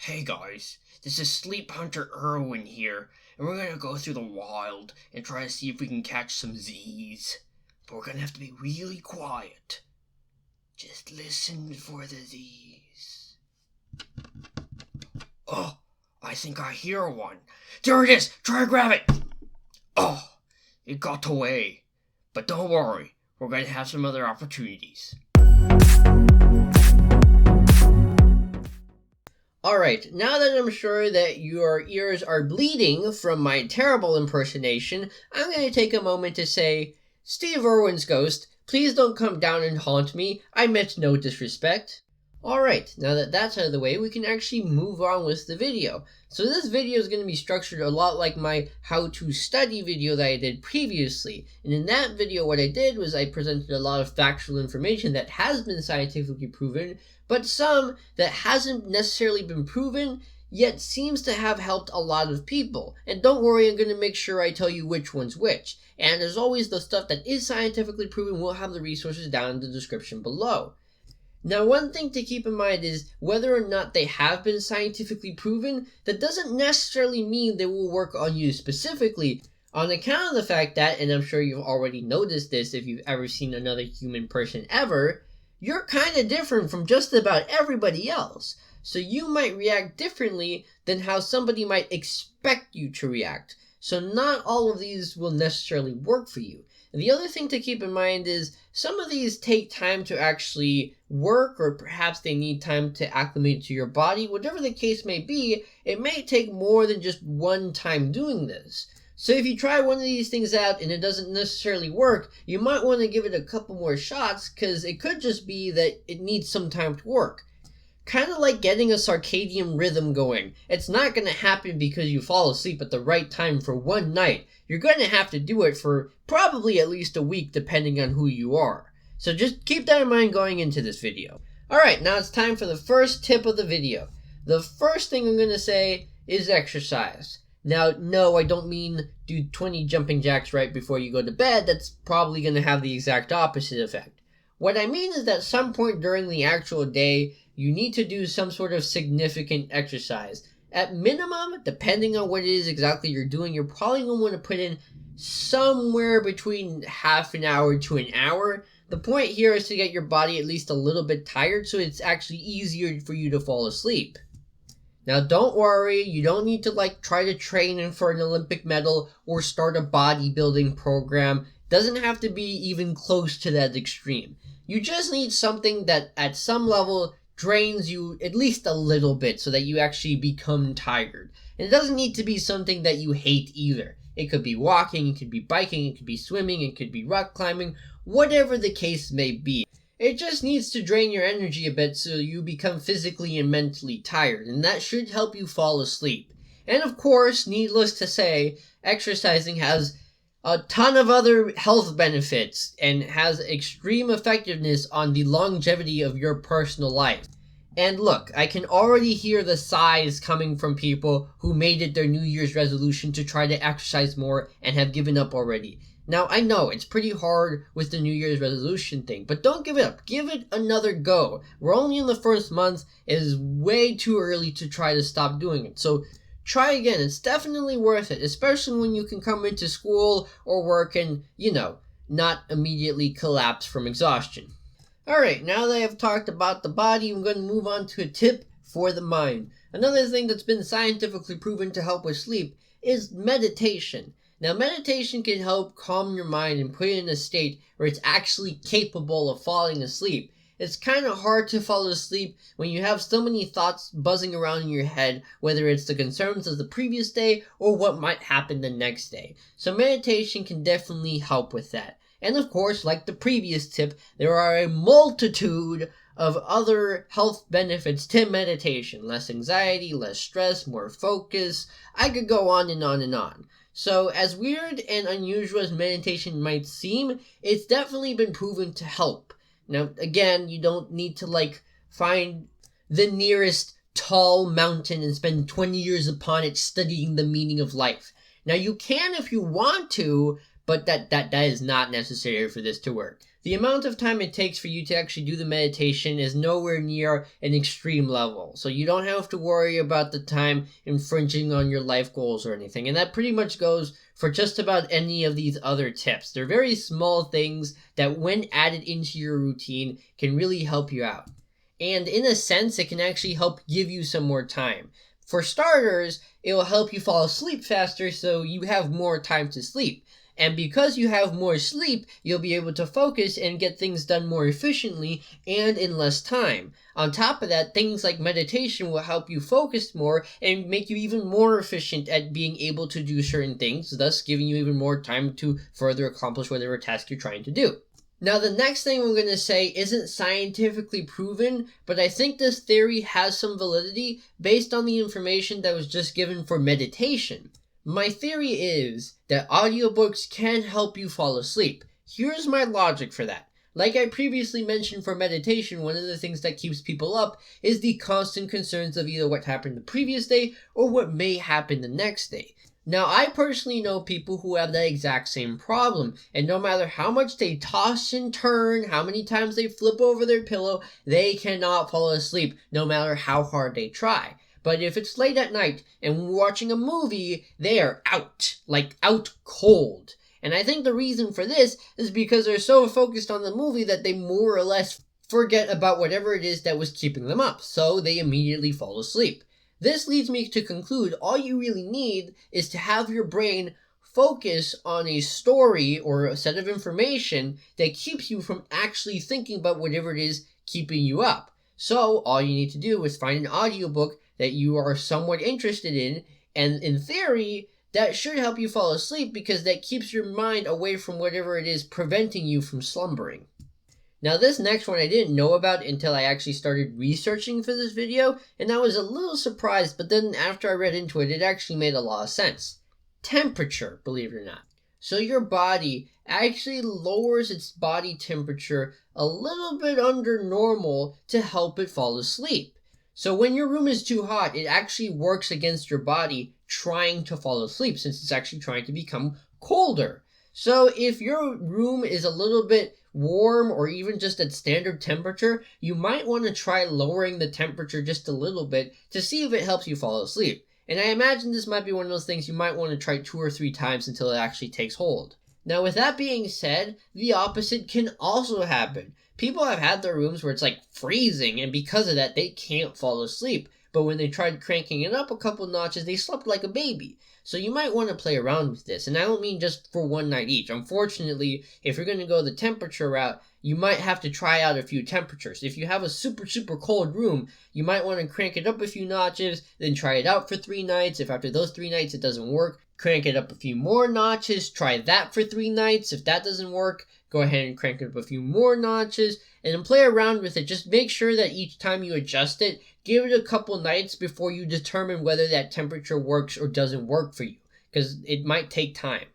Hey guys, this is Sleep Hunter Irwin here, and we're gonna go through the wild and try to see if we can catch some Z's. But we're gonna have to be really quiet. Just listen for the Z's. Oh, I think I hear one. There it is! Try to grab it! Oh, it got away. But don't worry, we're gonna have some other opportunities. Alright, now that I'm sure that your ears are bleeding from my terrible impersonation, I'm going to take a moment to say, Steve Irwin's ghost, please don't come down and haunt me. I meant no disrespect. Alright, now that that's out of the way, we can actually move on with the video. So this video is going to be structured a lot like my how to study video that I did previously. And in that video, what I did was I presented a lot of factual information that has been scientifically proven, but some that hasn't necessarily been proven, yet seems to have helped a lot of people. And don't worry, I'm going to make sure I tell you which one's which. And as always, the stuff that is scientifically proven will have the resources down in the description below. Now, one thing to keep in mind is whether or not they have been scientifically proven, that doesn't necessarily mean they will work on you specifically, on account of the fact that, and I'm sure you've already noticed this if you've ever seen another human person ever, you're kind of different from just about everybody else. So you might react differently than how somebody might expect you to react. So not all of these will necessarily work for you. And the other thing to keep in mind is some of these take time to actually work, or perhaps they need time to acclimate to your body. Whatever the case may be, it may take more than just one time doing this. So if you try one of these things out and it doesn't necessarily work, you might want to give it a couple more shots, because it could just be that it needs some time to work. Kind of like getting a circadian rhythm going. It's not going to happen because you fall asleep at the right time for one night. You're going to have to do it for probably at least a week depending on who you are. So just keep that in mind going into this video. Alright, now it's time for the first tip of the video. The first thing I'm going to say is exercise. Now, no, I don't mean do 20 jumping jacks right before you go to bed. That's probably going to have the exact opposite effect. What I mean is that at some point during the actual day, you need to do some sort of significant exercise. At minimum, depending on what it is exactly you're doing, you're probably going to want to put in somewhere between half an hour to an hour. The point here is to get your body at least a little bit tired so it's actually easier for you to fall asleep. Now don't worry, you don't need to try to train for an Olympic medal or start a bodybuilding program. Doesn't have to be even close to that extreme. You just need something that at some level drains you at least a little bit so that you actually become tired. And it doesn't need to be something that you hate either. It could be walking, it could be biking, it could be swimming, it could be rock climbing, whatever the case may be. It just needs to drain your energy a bit so you become physically and mentally tired, and that should help you fall asleep. And of course, needless to say, exercising has a ton of other health benefits and has extreme effectiveness on the longevity of your personal life. And look, I can already hear the sighs coming from people who made it their New Year's resolution to try to exercise more and have given up already. Now, I know it's pretty hard with the New Year's resolution thing, but don't give it up. Give it another go. We're only in the first month. It is way too early to try to stop doing it. So try again. It's definitely worth it, especially when you can come into school or work and, not immediately collapse from exhaustion. Alright, now that I've talked about the body, I'm going to move on to a tip for the mind. Another thing that's been scientifically proven to help with sleep is meditation. Now, meditation can help calm your mind and put it in a state where it's actually capable of falling asleep. It's kind of hard to fall asleep when you have so many thoughts buzzing around in your head, whether it's the concerns of the previous day or what might happen the next day. So meditation can definitely help with that. And of course, like the previous tip, there are a multitude of other health benefits to meditation. Less anxiety, less stress, more focus. I could go on and on and on. So as weird and unusual as meditation might seem, it's definitely been proven to help. Now, again, you don't need to find the nearest tall mountain and spend 20 years upon it studying the meaning of life. Now, you can if you want to, but that is not necessary for this to work. the amount of time it takes for you to actually do the meditation is nowhere near an extreme level. So you don't have to worry about the time infringing on your life goals or anything. And that pretty much goes for just about any of these other tips. They're very small things that when added into your routine can really help you out. And in a sense, it can actually help give you some more time. For starters, it will help you fall asleep faster so you have more time to sleep. And because you have more sleep, you'll be able to focus and get things done more efficiently and in less time. On top of that, things like meditation will help you focus more and make you even more efficient at being able to do certain things, thus giving you even more time to further accomplish whatever task you're trying to do. Now, the next thing I'm going to say isn't scientifically proven, but I think this theory has some validity based on the information that was just given for meditation. My theory is that audiobooks can help you fall asleep. Here's my logic for that. Like I previously mentioned for meditation, one of the things that keeps people up is the constant concerns of either what happened the previous day or what may happen the next day. Now, I personally know people who have that exact same problem, and no matter how much they toss and turn, how many times they flip over their pillow, they cannot fall asleep, no matter how hard they try. But if it's late at night and we're watching a movie, they are out, like out cold. And I think the reason for this is because they're so focused on the movie that they more or less forget about whatever it is that was keeping them up, so they immediately fall asleep. This leads me to conclude all you really need is to have your brain focus on a story or a set of information that keeps you from actually thinking about whatever it is keeping you up. So all you need to do is find an audiobook that you are somewhat interested in, and in theory, that should help you fall asleep because that keeps your mind away from whatever it is preventing you from slumbering. Now, this next one I didn't know about until I actually started researching for this video, and I was a little surprised, but then after I read into it, it actually made a lot of sense. Temperature, believe it or not. So your body actually lowers its body temperature a little bit under normal to help it fall asleep. So when your room is too hot, it actually works against your body trying to fall asleep since it's actually trying to become colder. So if your room is a little bit warm or even just at standard temperature, you might want to try lowering the temperature just a little bit to see if it helps you fall asleep. And I imagine this might be one of those things you might want to try 2 or 3 times until it actually takes hold. Now, with that being said, the opposite can also happen. People have had their rooms where it's like freezing, and because of that, they can't fall asleep. But when they tried cranking it up a couple notches, they slept like a baby. So you might want to play around with this. And I don't mean just for one night each. Unfortunately, if you're going to go the temperature route, you might have to try out a few temperatures. If you have a super, super cold room, you might want to crank it up a few notches, then try it out for 3 nights. If after those 3 nights it doesn't work, crank it up a few more notches, try that for 3 nights. If that doesn't work, go ahead and crank it up a few more notches, and then play around with it. Just make sure that each time you adjust it, give it a couple nights before you determine whether that temperature works or doesn't work for you, because it might take time.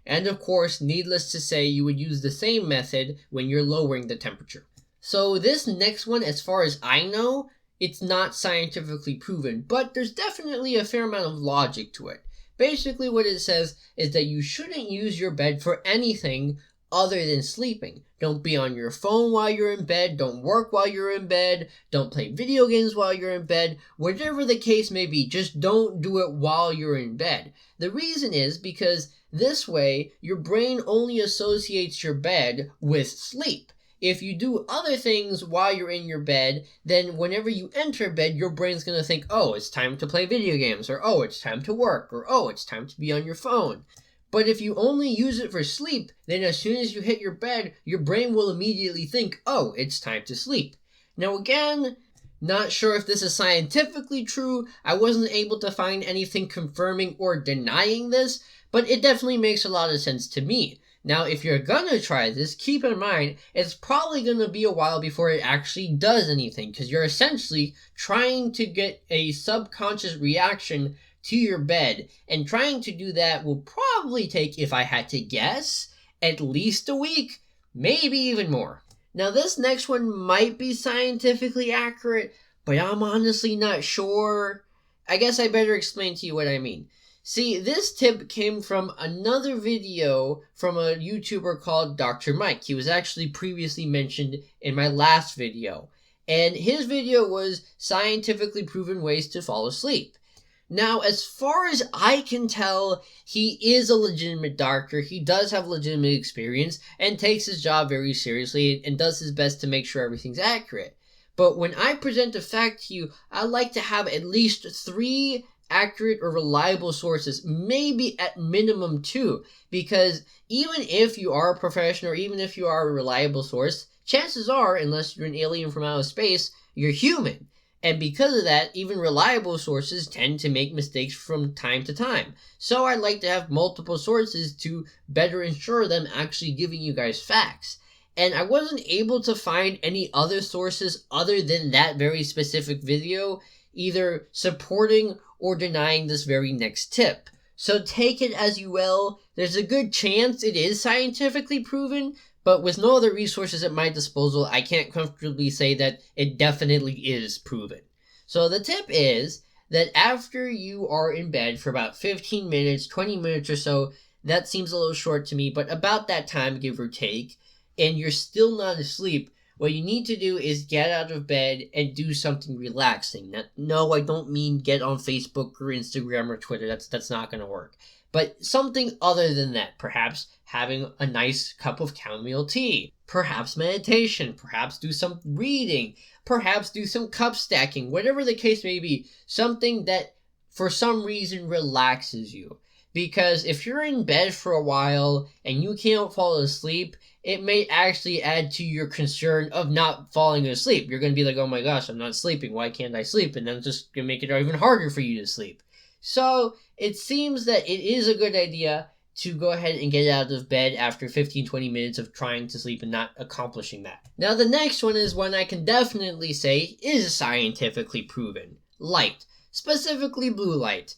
And of course, needless to say, you would use the same method when you're lowering the temperature. So this next one, as far as I know, it's not scientifically proven, but there's definitely a fair amount of logic to it. Basically what it says is that you shouldn't use your bed for anything other than sleeping. Don't be on your phone while you're in bed, don't work while you're in bed, don't play video games while you're in bed, whatever the case may be, just don't do it while you're in bed. The reason is because this way, your brain only associates your bed with sleep. If you do other things while you're in your bed, then whenever you enter bed, your brain's going to think, oh, it's time to play video games, or oh, it's time to work, or oh, it's time to be on your phone. But if you only use it for sleep, then as soon as you hit your bed, your brain will immediately think, oh, it's time to sleep. Now again, not sure if this is scientifically true. I wasn't able to find anything confirming or denying this, but it definitely makes a lot of sense to me. Now, if you're gonna try this, keep in mind, it's probably gonna be a while before it actually does anything, because you're essentially trying to get a subconscious reaction to your bed, and trying to do that will probably take, if I had to guess, at least a week, maybe even more. Now, this next one might be scientifically accurate, but I'm honestly not sure. I guess I better explain to you what I mean. See, this tip came from another video from a YouTuber called Dr. Mike. He was actually previously mentioned in my last video. And his video was scientifically proven ways to fall asleep. Now, as far as I can tell, he is a legitimate doctor. He does have legitimate experience and takes his job very seriously and does his best to make sure everything's accurate. But when I present a fact to you, I like to have at least 3 accurate or reliable sources, maybe at minimum 2, because even if you are a professional or even if you are a reliable source, chances are, unless you're an alien from outer space, you're human. And because of that, even reliable sources tend to make mistakes from time to time. So I like to have multiple sources to better ensure that I'm actually giving you guys facts. And I wasn't able to find any other sources other than that very specific video, either supporting or denying this very next tip. So take it as you will. There's a good chance it is scientifically proven, but with no other resources at my disposal, I can't comfortably say that it definitely is proven. So the tip is that after you are in bed for about 15 minutes, 20 minutes or so, that seems a little short to me, but about that time, give or take, and you're still not asleep, what you need to do is get out of bed and do something relaxing. Now, no, I don't mean get on Facebook or Instagram or Twitter. That's not going to work. But something other than that. Perhaps having a nice cup of chamomile tea. Perhaps meditation. Perhaps do some reading. Perhaps do some cup stacking. Whatever the case may be. Something that for some reason relaxes you. Because if you're in bed for a while and you can't fall asleep, it may actually add to your concern of not falling asleep. You're going to be like, oh my gosh, I'm not sleeping. Why can't I sleep? And then it's just going to make it even harder for you to sleep. So it seems that it is a good idea to go ahead and get out of bed after 15-20 minutes of trying to sleep and not accomplishing that. Now the next one is one I can definitely say is scientifically proven. Light. Specifically blue light.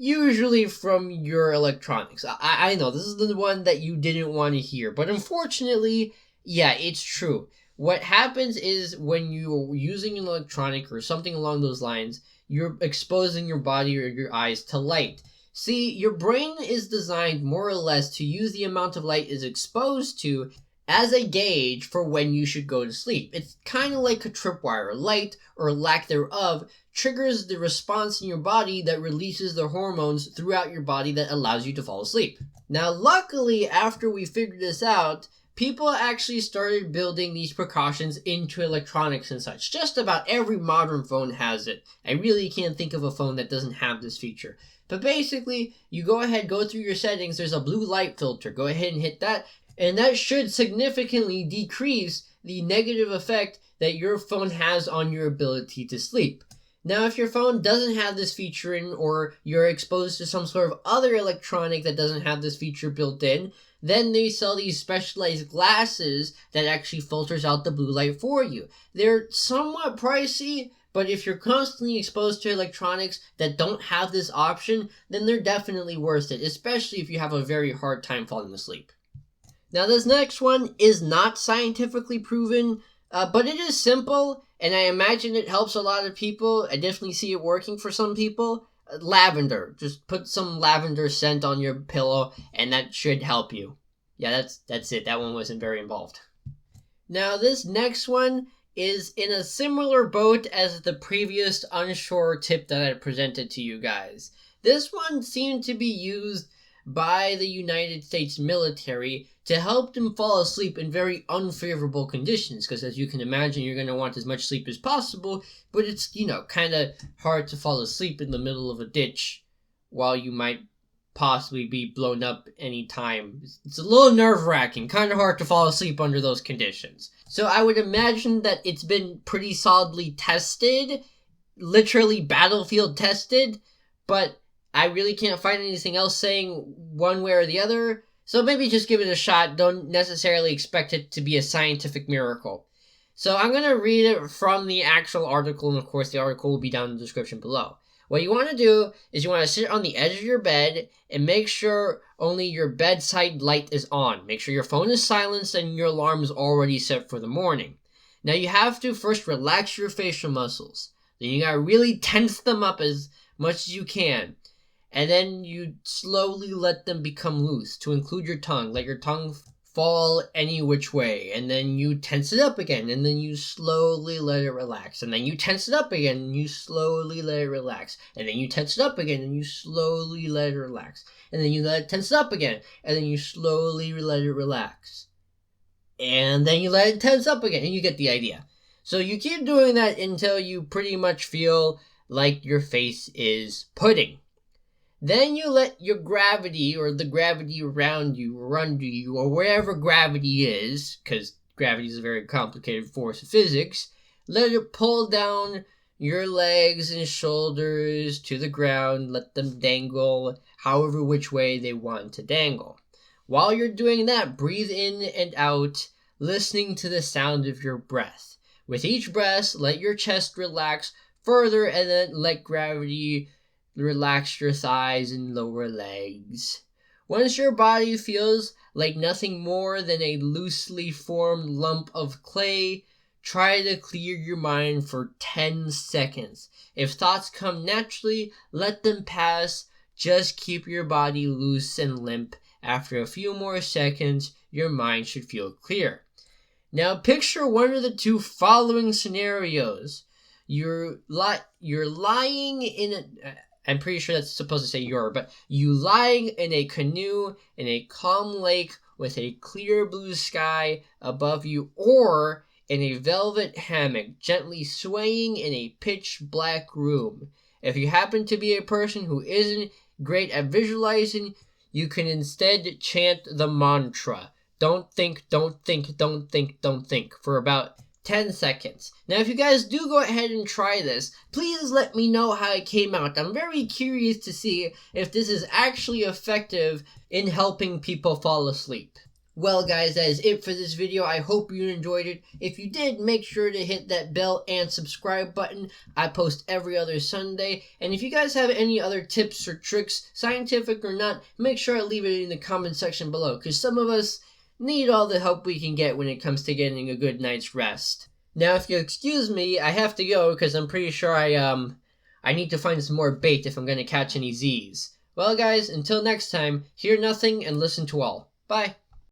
Usually from your electronics. I know, this is the one that you didn't want to hear, but unfortunately, yeah, it's true. What happens is when you're using an electronic or something along those lines, you're exposing your body or your eyes to light. See, your brain is designed more or less to use the amount of light it's exposed to as a gauge for when you should go to sleep. It's kind of like a tripwire. Light, or lack thereof, triggers the response in your body that releases the hormones throughout your body that allows you to fall asleep. Now, luckily, after we figured this out, people actually started building these precautions into electronics and such. Just about every modern phone has it. I really can't think of a phone that doesn't have this feature. But basically, you go ahead, go through your settings, there's a blue light filter. Go ahead and hit that, and that should significantly decrease the negative effect that your phone has on your ability to sleep. Now, if your phone doesn't have this feature in, or you're exposed to some sort of other electronic that doesn't have this feature built in, then they sell these specialized glasses that actually filters out the blue light for you. They're somewhat pricey, but if you're constantly exposed to electronics that don't have this option, then they're definitely worth it, especially if you have a very hard time falling asleep. Now, this next one is not scientifically proven, but it is simple, and I imagine it helps a lot of people. I definitely see it working for some people. Lavender. Just put some lavender scent on your pillow, and that should help you. Yeah, that's it. That one wasn't very involved. Now, this next one is in a similar boat as the previous unsure tip that I presented to you guys. This one seemed to be used by the United States military to help them fall asleep in very unfavorable conditions, because as you can imagine, you're going to want as much sleep as possible, but it's, kind of hard to fall asleep in the middle of a ditch while you might possibly be blown up any time. It's a little nerve-wracking, kind of hard to fall asleep under those conditions. So I would imagine that it's been pretty solidly tested, literally battlefield tested, but I really can't find anything else saying one way or the other, so maybe just give it a shot. Don't necessarily expect it to be a scientific miracle. So I'm going to read it from the actual article, and of course the article will be down in the description below. What you want to do is you want to sit on the edge of your bed and make sure only your bedside light is on. Make sure your phone is silenced and your alarm is already set for the morning. Now you have to first relax your facial muscles. Then you got to really tense them up as much as you can. and then you slowly let them become loose, to include your tongue. Let your tongue fall any which way, and then you tense it up again, and then you slowly let it relax, and then you tense it up again, and you slowly let it relax, and then you tense it up again, and you slowly let it relax, and then you let it tense up again, and then you slowly let it relax, and then you let it tense up again, and you get the idea. So you keep doing that until you pretty much feel like your face is pudding. Then you let your gravity, or the gravity around you or under you, or wherever gravity is, because gravity is a very complicated force of physics, let it pull down your legs and shoulders to the ground. Let them dangle however which way they want to dangle. While you're doing that, breathe in and out, listening to the sound of your breath. With each breath, let your chest relax further, and then let gravity relax your thighs and lower legs. Once your body feels like nothing more than a loosely formed lump of clay, try to clear your mind for 10 seconds. If thoughts come naturally, let them pass. Just keep your body loose and limp. After a few more seconds, your mind should feel clear. Now picture one of the two following scenarios. You're lying in a... I'm pretty sure that's supposed to say but you lying in a canoe in a calm lake with a clear blue sky above you, or in a velvet hammock gently swaying in a pitch black room. If you happen to be a person who isn't great at visualizing, you can instead chant the mantra, don't think, don't think, don't think, don't think, for about 10 seconds. Now, if you guys do go ahead and try this, please let me know how it came out. I'm very curious to see if this is actually effective in helping people fall asleep. Well, guys, that is it for this video. I hope you enjoyed it. If you did, make sure to hit that bell and subscribe button. I post every other Sunday. And if you guys have any other tips or tricks, scientific or not, make sure to leave it in the comment section below, because some of us need all the help we can get when it comes to getting a good night's rest. Now, if you'll excuse me, I have to go because I'm pretty sure I need to find some more bait if I'm going to catch any Z's. Well, guys, until next time, hear nothing and listen to all. Bye.